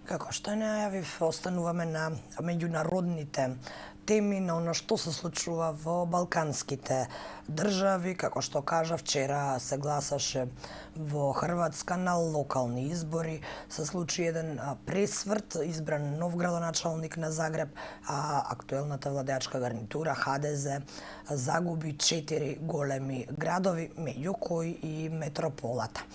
Како што најавив, остануваме на меѓународните теми, на оно што се случува во балканските држави. Како што кажа, вчера се гласаше во Хрватска на локални избори. Се случи еден пресврт, избран нов градоначалник на Загреб, а актуелната владеачка гарнитура ХДЗ загуби 4 големи градови, меѓу кои и метрополата.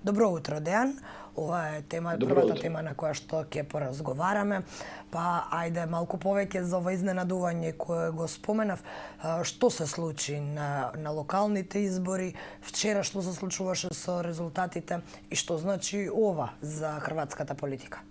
Добро утро, Дејан. Ова е првата тема на која што ќе поразговараме. Па ајде малку повеќе за ова изненадување кое го споменав. Што се случи на локалните избори вчера, што се случуваше со резултатите и што значи ова за хрватската политика?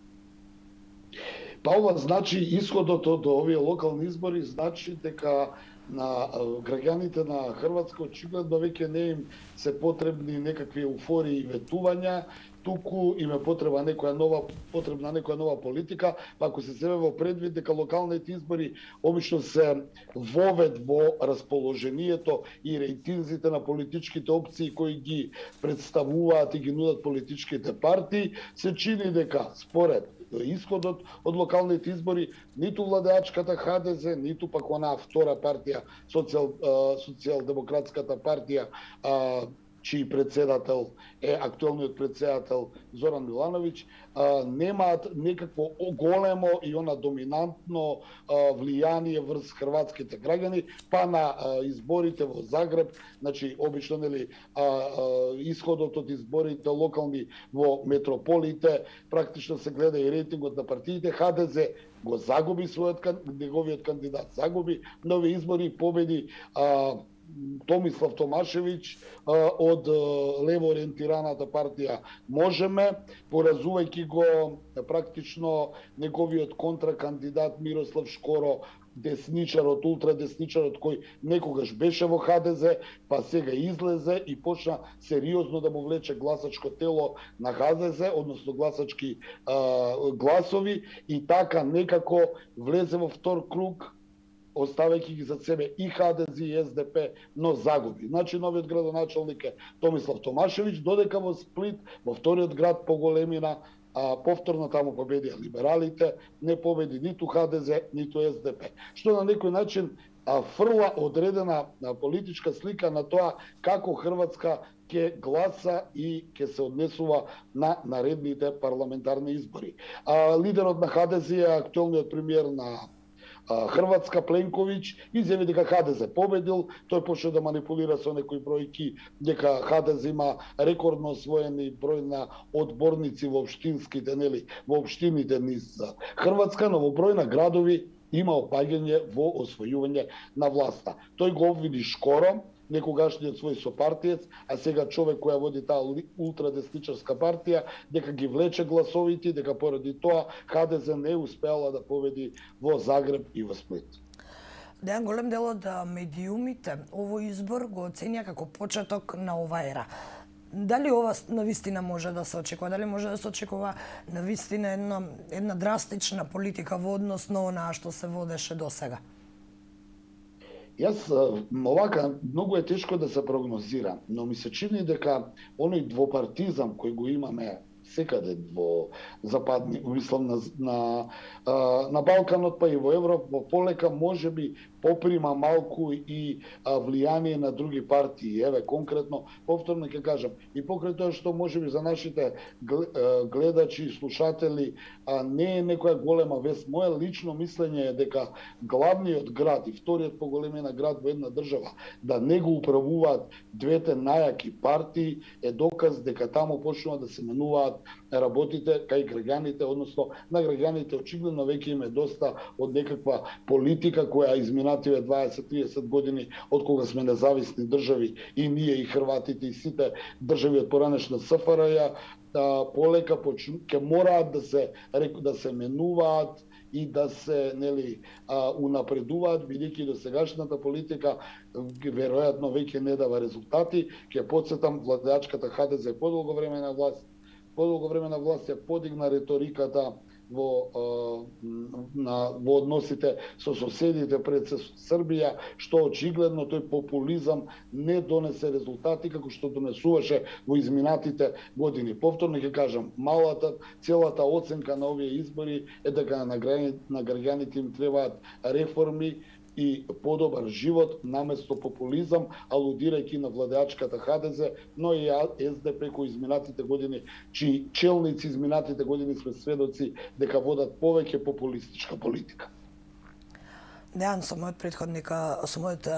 Па ова значи исходот од овие локални избори значи дека на граѓаните на Хрватска очигледно веќе не им се потребни некакви еуфории и ветувања, туку им е потребна некоја нова политика. Па ако се земе во предвид дека локалните избори обично се вовед во расположението и рейтинзите на политичките опции кои ги представуваат и ги нудат политичките партии, се чини дека според исходот од локалните избори ниту владеачката ХДЗ, ниту пак онаа втора партија, социјалдемократската партија, чиј председател е актуелниот председател Зоран Милановиќ, немаат некакво големо и она доминантно влијание врз хрватските граѓани, па на изборите во Загреб, значи обично исходот од изборите локални во метрополите, практично се гледа и рейтингот на партиите. ХДЗ го загуби неговиот кандидат, загуби нови избори и победи Томислав Томашевиќ од лево ориентираната партија Можеме, поразувајќи го практично неговиот контракандидат Мирослав Шкоро, десничарот, ултрадесничарот кој некогаш беше во ХДЗ, па сега излезе и почна сериозно да му влече гласачко тело на ХДЗ, односно гласачки гласови, и така некако влезе во втор круг, оставајќи ги за себе и ХДЗ и СДП, но загуби. Значи новиот градоначалник е Томислав Томашевиќ, додека во Сплит, во вториот град по големина, повторно таму победија либералите, не победи ниту ХДЗ, ниту СДП. Што на некој начин фрла одредена политичка слика на тоа како Хрватска ќе гласа и ќе се однесува на наредните парламентарни избори. Лидерот на ХДЗ е актуелниот премиер на Хрватска Пленковиќ изјави дека ХДЗ победил. Тој почна да манипулира со некои бројки дека ХДЗ има рекордно освоени број на одборници во општинските, во општините низ Хрватска, но во број на градови има опаѓање во освојување на власта. Тој го обвини Шкоро, некогашниот свој сопартиец, а сега човек која води таа ултрадесничарска партија, дека ги влече гласовите, дека поради тоа ХДЗ не успеала да победи во Загреб и во Сплит. Дејан, голем дел од медиумите овој избор го оценија како почеток на ова ера. Дали ова навистина може да се очекува? Дали може да се очекува навистина една драстична политика во однос на онаа што се водеше до сега? Јас овака многу е тешко да се прогнозира, но ми се чини дека оној двопартизам кој го имаме секаде во западни, мислам на Балканот, па и во Европа, полека можеби поприма малку и влијание на други партии. Еве конкретно, повторно ќе кажам, и покрај тоа што можеби за нашите гледачи и слушатели не е некоја голема вест. Моје лично мислење е дека главниот град и вториот по големина град во една држава да не го управуваат двете најаки партии е доказ дека таму почнува да се менуваат работите кај граѓаните, односно на граѓаните очигледно веќе им е доста од некаква политика која изминативе 20-30 години од кога сме независни држави и ние и хрватите и сите држави од поранешна СФРЈ, полека ќе мораат да се менуваат и да се унапредуваат, бидејќи досегашната политика веројатно веќе не дава резултати. Ќе потсетам, владеачката ХДЗ подолго време на власт ја подигна реториката во односите со соседите пред Србија, што очигледно тој популизам не донесе резултати како што донесуваше во изминатите години. Повторно ќе кажам, целата оценка на овие избори е дека на граѓаните им требаат реформи и подобар живот наместо популизам, алудирајќи на владеачката ХДЗ, но и СДП кои изминатите години, чии челници изминатите години сме сведоци дека водат повеќе популистичка политика. Дејан, со мојот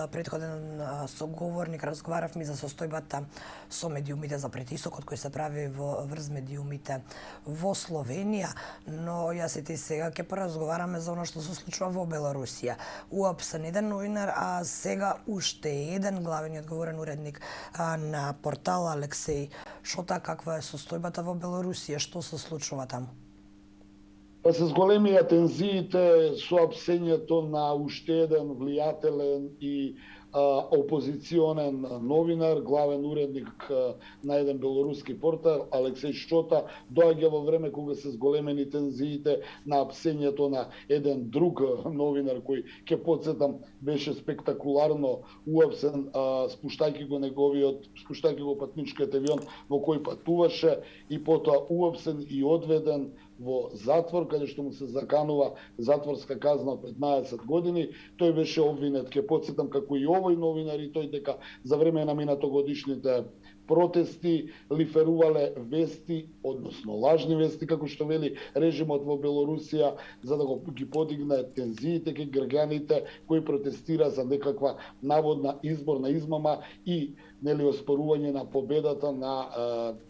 претходен соговорник разговаравме за состојбата со медиумите, за притисокот кој се прави врз медиумите во Словенија, но јас и ти сега ќе поразговараме за она што се случува во Белорусија. Уапсен еден новинар, а сега уште еден главен и одговорен уредник на портал Алексеј Шота. Каква е состојбата во Белорусија? Што се случува таму? Па се зголемија тензиите со апсењето на уште еден влијателен и опозиционен новинар, главен уредник на еден белоруски портал, Алексеј Шота, доаѓа во време кога се зголемени тензиите на апсењето на еден друг новинар кој, ќе подсетам, беше спектакуларно уапсен, спуштајќи го патничкиот авион во кој патуваше, и потоа уапсен и одведен во затвор, каде што му се заканува затворска казна од 15 години. Тој беше обвинет, ќе подсетам, како и овој новинар, и тој дека за време на минатогодишните протести лиферувале вести, односно лажни вести, како што вели режимот во Белорусија, за да ги подигне тензиите кај граѓаните кои протестира за некаква наводна изборна измама и оспорување на победата на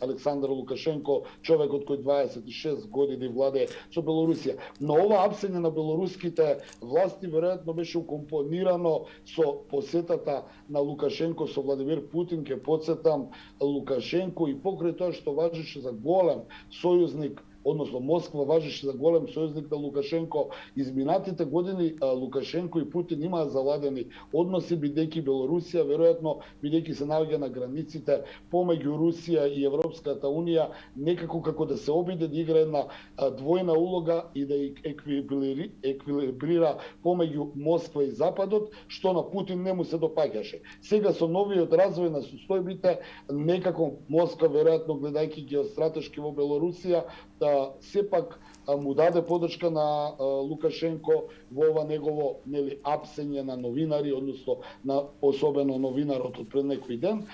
Александар Лукашенко, човекот кој 26 години владее со Белорусија. Но ова апсење на белоруските власти веројатно беше укомпонирано со посетата на Лукашенко со Владимир Путин. Ке подсетам, Лукашенко и покрај тоа што важеше за голем сојузник, односно Москва важеше за голем сојузник на Лукашенко, изминатите години Лукашенко и Путин имаа заладени односи, бидејќи Белорусија веројатно, бидејќи се наоѓа на границите помеѓу Русија и Европската унија, некако како да се обиде да игра една двојна улога и да еквилибрира помеѓу Москва и Западот, што на Путин не му се допаѓаше. Сега со новиот развој на состојбите, некако Москва веројатно гледајќи геостратешки во Белорусија, сепак му даде подршка на Лукашенко во ова негово апсење на новинари, односно на особено новинарот од пред некој ден.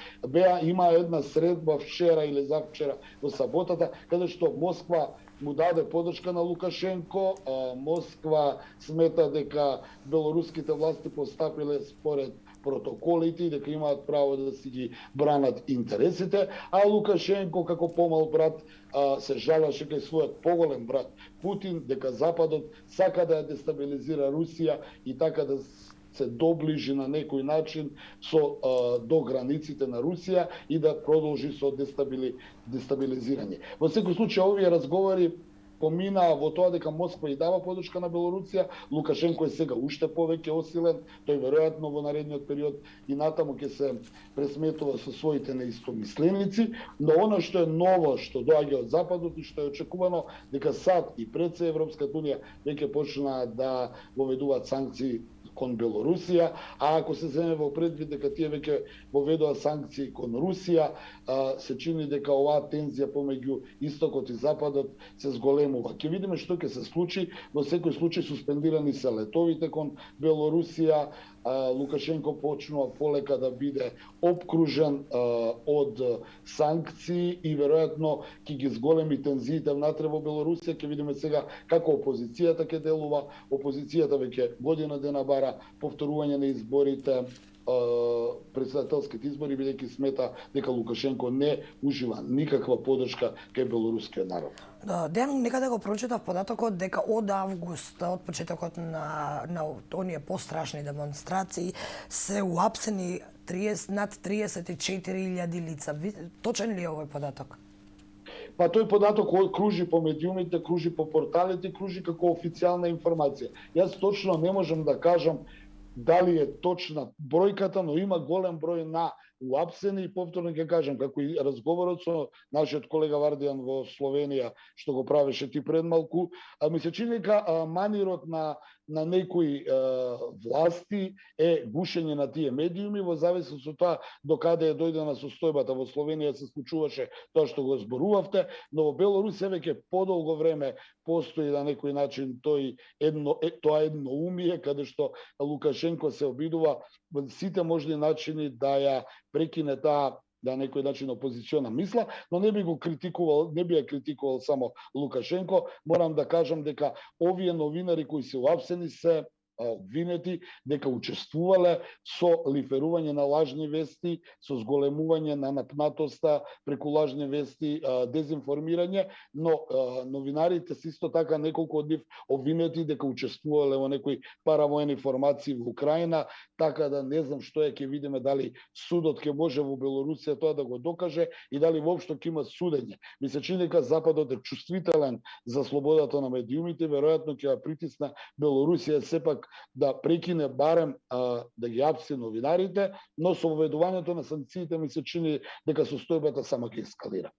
Има една средба вчера или завчера во саботата, каде што Москва му даде подршка на Лукашенко. Москва смета дека белоруските власти постапиле според протоколите и дека имаат право да си ги бранат интересите, а Лукашенко како помал брат се жалаше кај својот поголем брат Путин дека Западот сака да ја дестабилизира Русија и така да се доближи на некој начин до границите на Русија и да продолжи со дестабилизирање. Во секој случај овие разговори поминаа во тоа дека Москва и дава подршка на Белорусија. Лукашенко е сега уште повеќе осилен, тој веројатно во наредниот период и натаму ќе се пресметува со своите неистомисленици, но она што е ново, што доаѓа од Западот и што е очекувано, дека САД и пред се Европската унија веќе почнаа да воведуваат санкции кон Белорусија, а ако се земе во предвид дека тие веќе воведоа санкции кон Русија, се чини дека оваа тензија помеѓу Истокот и Западот се зголемува. Ќе видиме што ќе се случи. Во секој случај суспендирани се летовите кон Белорусија. Лукашенко почнува полека да биде обкружен од санкции и веројатно ќе ги зголеми тензиите внатре во Белорусија. Ќе видиме сега како опозицијата ќе делува. Опозицијата веќе година дена бара повторување на изборите, председателските избори, бидејќи смета дека Лукашенко не ужива никаква подршка кај белорускиот народ. Дејан, некаде го прочитав податокот дека од август, од почетокот на оние пострашни демонстрации, се уапсени над 34.000 лица. Точен ли е овој податок? Па тој податок кружи по медиумите, кружи по порталите, кружи како официјална информација. Јас точно не можам да кажам дали е точна бројката, но има голем број на уапсени и повторно ќе кажам, како и разговорот со нашиот колега Вардијан во Словенија, што го правеше ти пред малку, ми се чини дека манирот на некои власти е гушење на тие медиуми во зависност од тоа до каде е дојдена состојбата. Во Словенија се случуваше тоа што го зборувавте, но во Белорусија веќе подолго време постои на некој начин тоа едноумие каде што Лукашенко се обидува во сите можни начини да ја прекине таа на некој начин опозициона мисла, но не би ја критикувал само Лукашенко. Морам да кажам дека овие новинари кои се уапсени се обвинети дека учествувале со лиферување на лажни вести, со зголемување на напнатоста преку лажни вести, дезинформирање, но новинарите се исто така неколку од нив обвинети дека учествувале во некои паравоени формации во Украина, така да не знам што ќе видиме дали судот ќе може во Белорусија тоа да го докаже и дали воопшто ќе има судење. Ми се чини дека Западот е чувствителен за слободата на медиумите, веројатно ќе ја притисне Белорусија сепак да прекине барем да ги апси новинарите, но со воведувањето на санкциите ми се чини дека состојбата само ќе ескалира.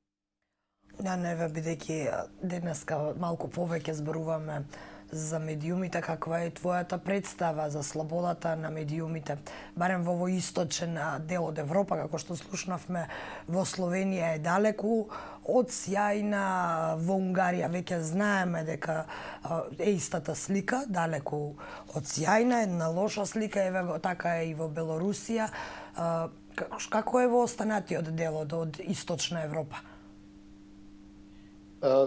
Неве, бидејќи денеска малку повеќе зборуваме за медиумите, каква е твојата представа за слободата на медиумите, барем во овој источен дел од Европа, како што слушнавме, во Словенија е далеку од сјајна, во Унгарија веќе знаеме дека е истата слика, далеку од сјајна, една лоша слика, еве така е и во Белорусија. Како е во останатиот дел од источна Европа?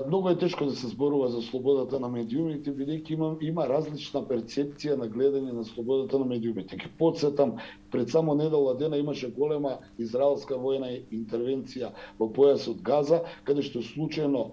Многу е тешко да се зборува за слободата на медиумите, бидејќи има различна перцепција на гледање на слободата на медиумите. Ќе потсетам, пред само недела дена имаше голема израелска војна интервенција во појасот Газа, каде што случајно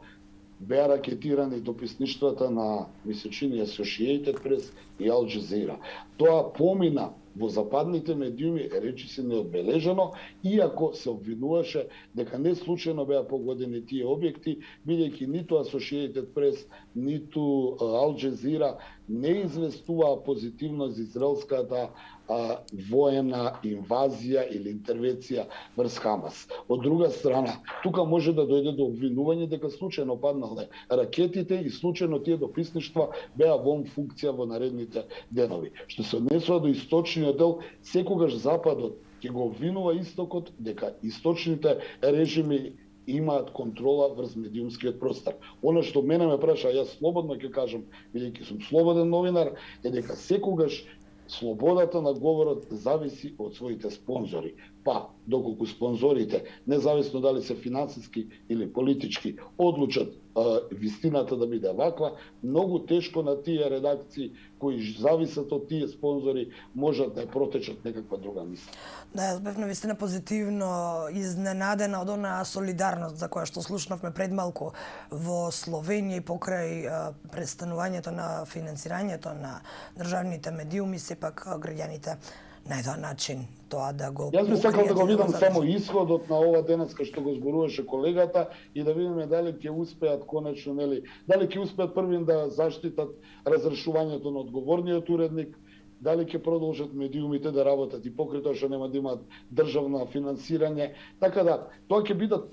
беа ракетирани дописништвата на, ми се чини, Associated Press и Al Jazeera. Тоа помина во западните медиуми речи се неодбележано, иако се обвинуваше дека не случајно беа погодени тие објекти, бидејќи ниту Associated Press, ниту Al Jazeera не известуваа позитивно за израелската воена инвазија или интервенција врз Хамас. Од друга страна, тука може да дојде до обвинување дека случајно паднале ракетите и случајно тие дописништва беа во функција во наредните денови. Што се однесува до источниот дел, секогаш Западот ќе го обвинува Истокот дека источните режими имаат контрола врз медиумскиот простор. Она што мене ме праша, јас слободно ќе кажам, бидејќи сум слободен новинар, е дека секогаш слободата на говорот зависи од своите спонзори. Па, доколку спонзорите, независно дали се финансиски или политички, одлучат вистината да биде ваква, многу тешко на тие редакции кои зависат од тие спонзори можат да ја протечат некаква друга мисла. Да, јас бев навистина позитивно изненадена од онаа солидарност за која што слушнавме пред малку во Словенија и покрај престанувањето на финансирањето на државните медиуми, сепак граѓаните најдоа начин тоа да го... Јас би сакал да го видам само исходот на ова денеска што го зборуваше колегата и да видиме дали ќе успеат конечно, дали ќе успеат првин да заштитат разрешувањето на одговорниот уредник, дали ќе продолжат медиумите да работат и покрај тоа што нема да имаат државно финансирање. Така да, тоа ќе бидат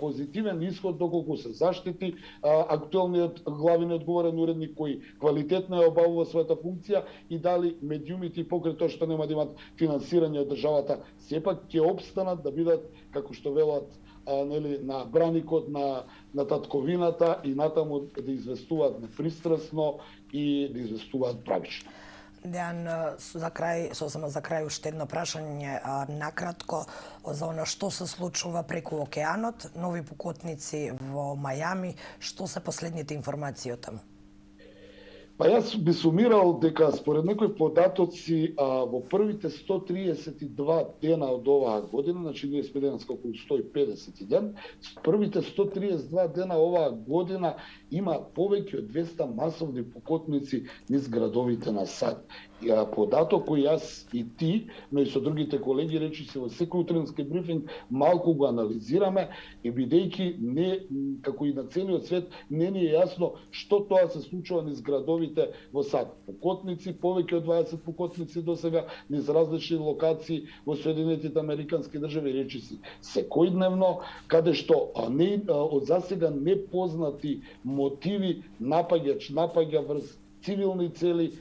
позитивен исход доколку се заштити актуелниот главен одговорен уредник кој квалитетно ја обавува својата функција и дали медиумите покрај тоа што нема да имаат финансирање од државата сепак ќе опстанат да бидат, како што велат, на браникот на татковината и натаму да известуваат непристрасно и да известуваат правично. Дејан, сосема за крај уште едно прашање, накратко, за она што се случува преку океанот, нови пукотници во Мајами, што се последните информации од таму? Па јас би сумирал дека според некои податоци во првите 132 дена од оваа година, значи ние сме денес околу 150 ден, првите 132 дена оваа година има повеќе од 200 масовни пукотници низ градовите на САД. Податок кој јас и ти, но и со другите колеги речи се во секој утренски брифинг малку го анализираме и бидејќи не, како и на целиот свет, не ни е јасно што тоа се случува низ градовите изборите во САД. Покотници, повеќе од 20 покотници до сега низ различни локации во Соединетите Американски држави, речиси секојдневно, каде што од засега непознати мотиви напаѓа врз цивилни цели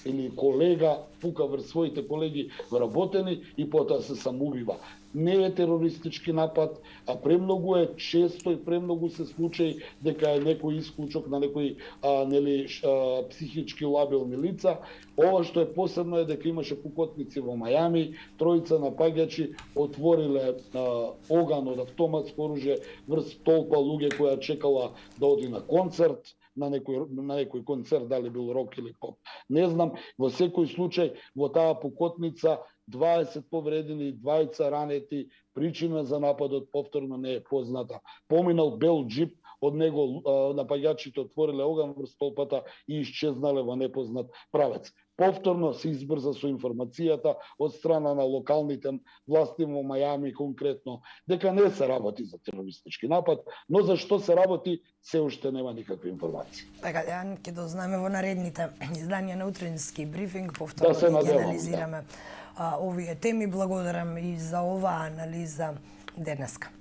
или колега пука врз своите колеги вработени и потоа се самоубива. Не е терористички напад, а премногу е често и премногу се случаи дека е некој исклучок на некои психички лабилни лица. Ова што е посебно е дека имаше покотници во Мајами, тројца напаѓачи отвориле оган од автоматско оружје врз толпа луѓе која чекала да оди на концерт, на некој концерт, дали бил рок или поп. Не знам, во секој случај во таа покотница 20 повредени, 20 ранети, причина за нападот повторно не е позната. Поминал бел джип, од него напаѓачите отвориле оган врз толпата и исчезнале во непознат правец. Повторно се избрза со информацијата од страна на локалните власти во Мајами конкретно, дека не се работи за терористички напад, но за што се работи, се уште нема никакви информации. Така, ќе дознаме во наредните изданија на утрински брифинг, повторно се ќе надевам, анализираме овие теми. Благодарам и за оваа анализа денеска.